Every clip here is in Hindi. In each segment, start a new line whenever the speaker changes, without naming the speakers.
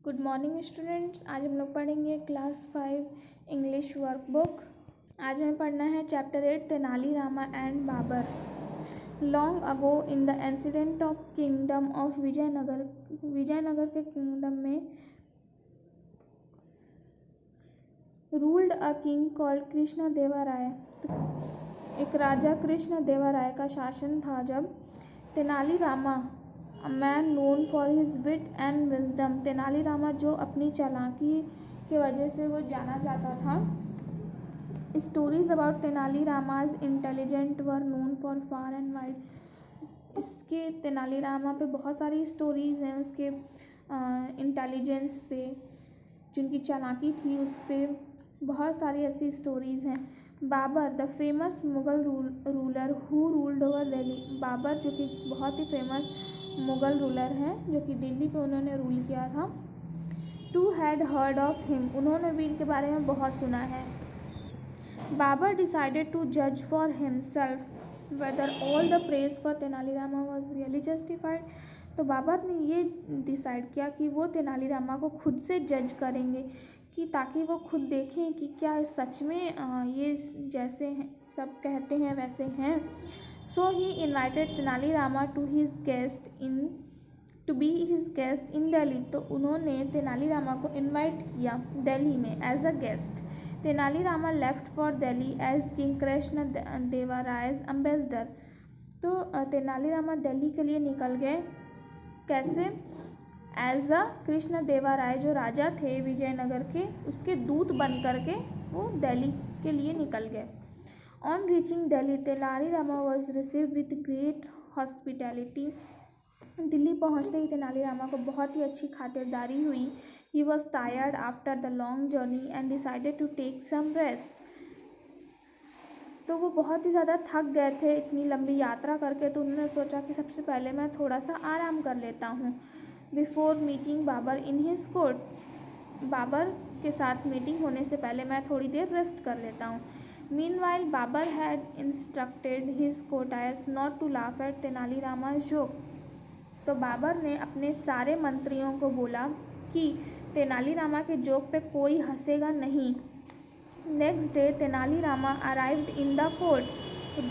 Good morning students. आज हम लोग पढ़ेंगे क्लास 5 इंग्लिश वर्कबुक। आज हमें पढ़ना है chapter 8 Tenali Rama and Babur. Long ago in the incident of kingdom of Vijayanagar के किंगडम में ruled a king called Krishna Deva Raya. एक राजा कृष्ण देवा राय का शासन था जब Tenali Rama A man known for his wit and wisdom, Tenali Rama जो अपनी चालाकी की वजह से वो जाना जाता था। Stories about Tenali रामा's intelligent were known for far and wide। इसके तेनाली रामा पे बहुत सारी स्टोरीज़ हैं, उसके इंटेलिजेंस पे, जिनकी चालाकी थी उस पे बहुत सारी ऐसी स्टोरीज़ हैं। Babur the famous Mughal ruler who ruled over Delhi. Babur जो कि बहुत ही फेमस मुग़ल रूलर हैं जो कि दिल्ली पे उन्होंने रूल किया था। To had heard of him, उन्होंने भी इनके बारे में बहुत सुना है। बाबर डिसाइडेड टू जज for himself whether all the praise for Tenali Rama was really justified. तो बाबर ने ये डिसाइड किया कि वो तेनाली रामा को खुद से जज करेंगे, कि ताकि वो खुद देखें कि क्या सच में ये जैसे सब कहते हैं वैसे हैं। So he invited Tenali Rama to be his guest in Delhi. तो उन्होंने तेनाली रामा को इनवाइट किया दिल्ली में as a guest. Tenali Rama left for Delhi as king Krishna Deva Raya's ambassador. तो तेनाली रामा दिल्ली के लिए निकल गए कैसे? एज अ कृष्ण देवा राय जो राजा थे विजयनगर के, उसके दूत बन करके वो दिल्ली के लिए निकल गए। On reaching Delhi Tenali Rama was received with great hospitality. Delhi पहुंचते ही तेनाली रामा को बहुत ही अच्छी खातिरदारी हुई। He was tired after the long journey and decided to take some rest. तो वो बहुत ही ज़्यादा थक गए थे इतनी लंबी यात्रा करके, तो उन्होंने सोचा कि सबसे पहले मैं थोड़ा सा आराम कर लेता हूँ before meeting Babur in his court. Babur के साथ मीटिंग होने से पहले मैं थोड़ी देर रेस्ट कर लेता हूँ। Meanwhile Babur had instructed his courtiers not to laugh at Tenali Rama's joke. तो बाबर ने अपने सारे मंत्रियों को बोला कि तेनाली रामा के जोक पे कोई हंसेगा नहीं। Next day Tenali Rama arrived in the court. तो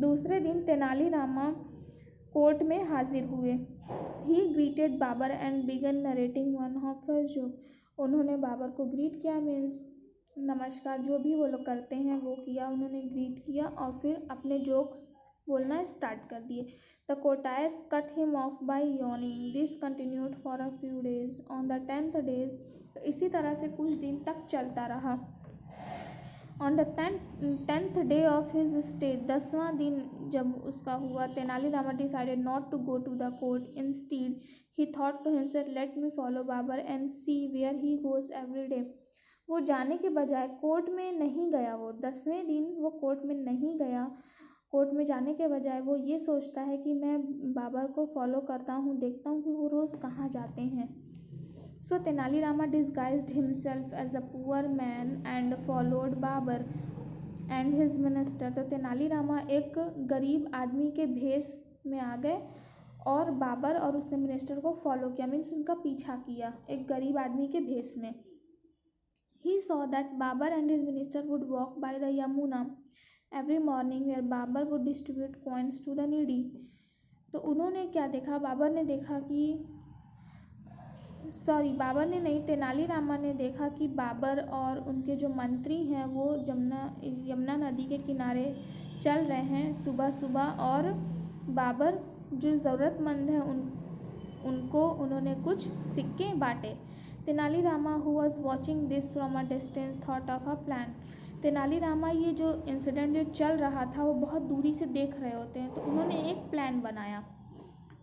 दूसरे दिन तेनाली रामा कोर्ट में हाजिर हुए। He greeted Babur and began narrating one of his joke. उन्होंने बाबर को ग्रीट किया, मीन्स नमस्कार जो भी वो लोग करते हैं वो किया, उन्होंने ग्रीट किया और फिर अपने जोक्स बोलना स्टार्ट कर दिए। The courtiers cut him off by yawning. This continued for a few days. On the 10th day, तो इसी तरह से कुछ दिन तक चलता रहा। On the 10th day of his stay, 10वां दिन जब उसका हुआ, Tenali Rama decided not to go to the court. Instead he thought to himself, let me follow Babar and see where he goes every day. वो जाने के बजाय कोर्ट में नहीं गया। वो 10वें दिन वो कोर्ट में नहीं गया। कोर्ट में जाने के बजाय वो ये सोचता है कि मैं बाबर को फॉलो करता हूँ, देखता हूँ कि वो रोज़ कहाँ जाते हैं। So Tenali Rama disguised himself as a poor man and followed Babar and his minister. तो तेनाली रामा एक गरीब आदमी के भेष में आ गए और बाबर और उसके मिनिस्टर को फॉलो किया, मीन्स उनका पीछा किया एक गरीब आदमी के भेष में। He saw that Babar and his minister would walk by the Yamuna every morning where Babar would distribute coins to the needy। तो उन्होंने क्या देखा? बाबर ने नहीं, तेनाली रामा ने देखा कि बाबर और उनके जो मंत्री हैं वो यमुना नदी के किनारे चल रहे हैं सुबह सुबह, और बाबर जो ज़रूरतमंद हैं उनको उन्होंने कुछ सिक्के बांटे। Tenali Rama who was watching this from a distance thought of a plan. Tenali Rama ये जो इंसिडेंट जो चल रहा था वो बहुत दूरी से देख रहे होते हैं, तो उन्होंने एक प्लान बनाया।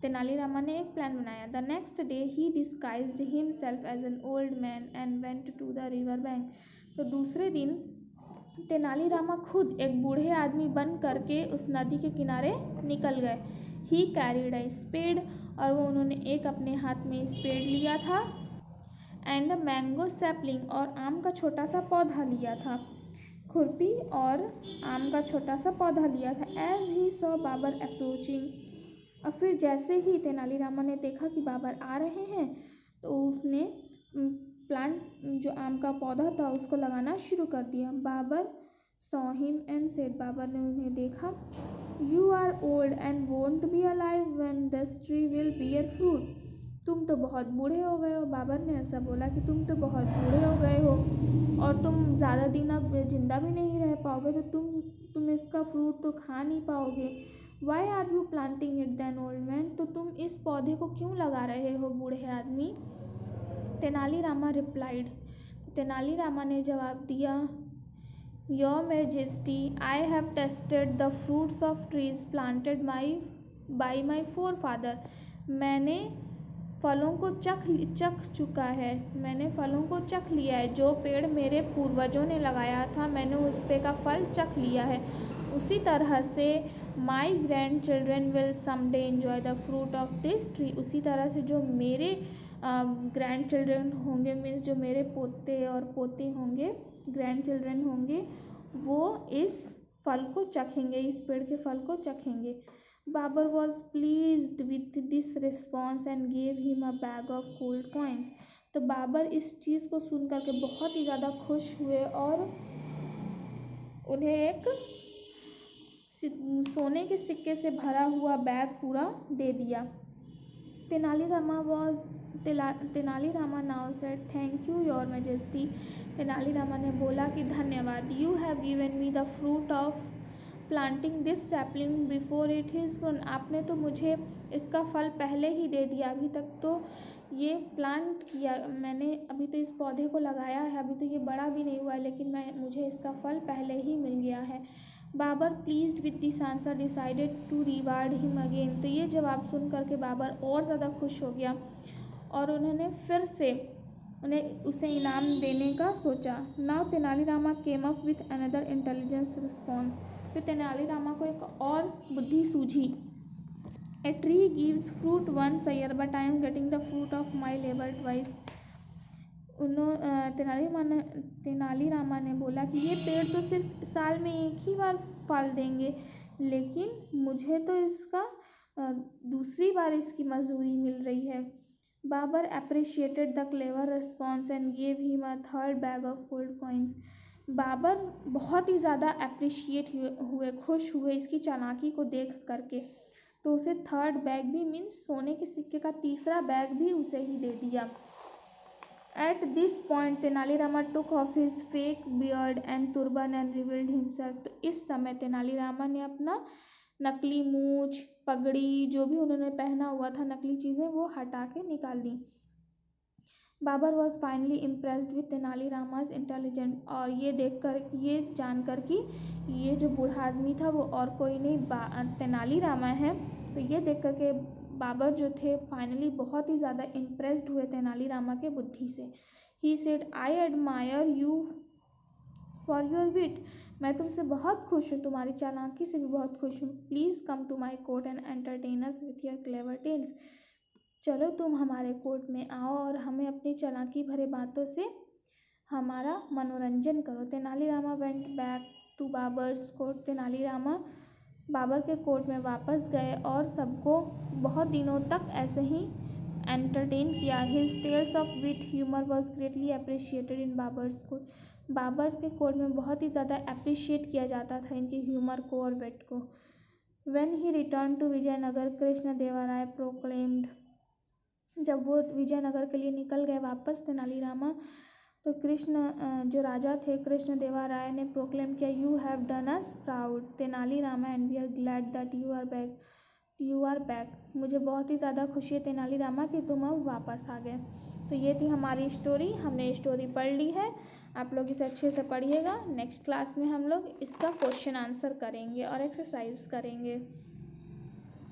तेनाली रामा ने एक प्लान बनाया। The next day he disguised himself as an old man and went to the river bank. तो दूसरे दिन तेनाली रामा खुद एक बूढ़े आदमी बन करके उस नदी के किनारे निकल गए। ही कैरीड अ स्पेड, और वो उन्होंने एक अपने हाथ में स्पेड लिया था, एंड मैंगो सैपलिंग, और आम का छोटा सा पौधा लिया था, खुरपी और आम का छोटा सा पौधा लिया था। As he saw Babur approaching, और फिर जैसे ही तेनाली रामा ने देखा कि बाबर आ रहे हैं, तो उसने प्लांट जो आम का पौधा था उसको लगाना शुरू कर दिया। Babur saw him and said, Babur ने उन्हें देखा, you are old and won't be alive when this tree will bear fruit, तुम तो बहुत बूढ़े हो गए हो। बाबर ने ऐसा बोला कि तुम तो बहुत बूढ़े हो गए हो और तुम ज़्यादा दिन अब जिंदा भी नहीं रह पाओगे, तो तुम इसका फ्रूट तो खा नहीं पाओगे। Why are you planting it then old man, तो तुम इस पौधे को क्यों लगा रहे हो बूढ़े आदमी। तेनालीरामा रिप्लाइड, तेनालीरामा ने जवाब दिया, your majesty, I have tested the fruits of trees planted by my four father, मैंने फलों को चख चुका है, मैंने फलों को चख लिया है। जो पेड़ मेरे पूर्वजों ने लगाया था मैंने उस पे का फल चख लिया है। उसी तरह से my grand children will someday enjoy the fruit of this tree, उसी तरह से जो मेरे ग्रैंड चिल्ड्रेन होंगे, मीन्स जो मेरे पोते और पोती होंगे, ग्रैंड चिल्ड्रेन होंगे, वो इस फल को चखेंगे, इस पेड़ के फल को चखेंगे। Babar was pleased with this response and gave him a bag of gold coins, तो बाबर इस चीज़ को सुन करके बहुत ही ज़्यादा खुश हुए और उन्हें एक सोने के सिक्के से भरा हुआ बैग पूरा दे दिया। Tenali Rama now said, thank you your majesty, Tenali Rama ने बोला कि धन्यवाद, you have given me the fruit of planting this sapling before it is grown, आपने तो मुझे इसका फल पहले ही दे दिया, अभी तक तो ये प्लांट किया मैंने, अभी तो इस पौधे को लगाया है, अभी तो ये बड़ा भी नहीं हुआ है, लेकिन मुझे इसका फल पहले ही मिल गया है। Babur pleased with this answer decided to reward him again, तो ये जवाब सुन करके बाबर और ज़्यादा खुश हो गया और उन्होंने फिर से उसे इनाम देने का सोचा। Now Tenalirama came up with another intelligence response, तो तेनालीरामा को एक और बुद्धि सूझी। A tree gives fruit once a year but I am getting the fruit of my labour twice, Tenalirama ने बोला कि ये पेड़ तो सिर्फ साल में एक ही बार फल देंगे, लेकिन मुझे तो इसका दूसरी बार इसकी मजदूरी मिल रही है। Babur appreciated the clever response and gave him a third bag of gold coins, Babur बहुत ही ज़्यादा अप्रिशिएट हुए, खुश हुए इसकी चालाकी को देख करके, तो उसे थर्ड बैग भी मीन्स सोने के सिक्के का तीसरा बैग भी उसे ही दे दिया। At this point Tenali Rama took off his fake beard and turban and revealed himself, तो इस समय तेनालीरामा ने अपना नकली मूछ, पगड़ी, जो भी उन्होंने पहना हुआ था नकली चीज़ें, वो हटा के निकाल दी। Babar was finally impressed with Tenali Rama's intelligent, और ये जानकर कि ये जो बूढ़ा आदमी था वो और कोई नहीं तेनालीरामा है, तो ये देख कर के बाबर जो थे फाइनली बहुत ही ज़्यादा इम्प्रेस्ड हुए तेनालीरामा के बुद्धि से। He said, I admire you for your wit, मैं तुमसे बहुत खुश हूँ, तुम्हारी चालाकी से भी बहुत खुश हूँ। Please come to my court and entertain us with your clever tales, चलो तुम हमारे कोर्ट में आओ और हमें अपनी चालाकी भरे बातों से हमारा मनोरंजन करो। Tenalirama went back to Babar's court, Tenalirama Babar के कोर्ट में वापस गए और सबको बहुत दिनों तक ऐसे ही एंटरटेन किया। His tales of wit humour was greatly appreciated in Babur's court, Babur के कोर्ट में बहुत ही ज़्यादा अप्रिशिएट किया जाता था इनके ह्यूमर को और विट को। When he return to Vijayanagar, Krishna Devaraya proclaimed, जब वो विजयनगर के लिए निकल गए वापस तेनालीरामा, तो जो राजा थे कृष्ण देवराय ने प्रोक्लेम किया, you have done us proud Tenalirama and we are glad that you are back, मुझे बहुत ही ज़्यादा खुशी है तेनालीरामा कि तुम अब वापस आ गए। तो ये थी हमारी स्टोरी, हमने स्टोरी पढ़ ली है, आप लोग इसे अच्छे से पढ़िएगा। नेक्स्ट क्लास में हम लोग इसका क्वेश्चन आंसर करेंगे और एक्सरसाइज करेंगे।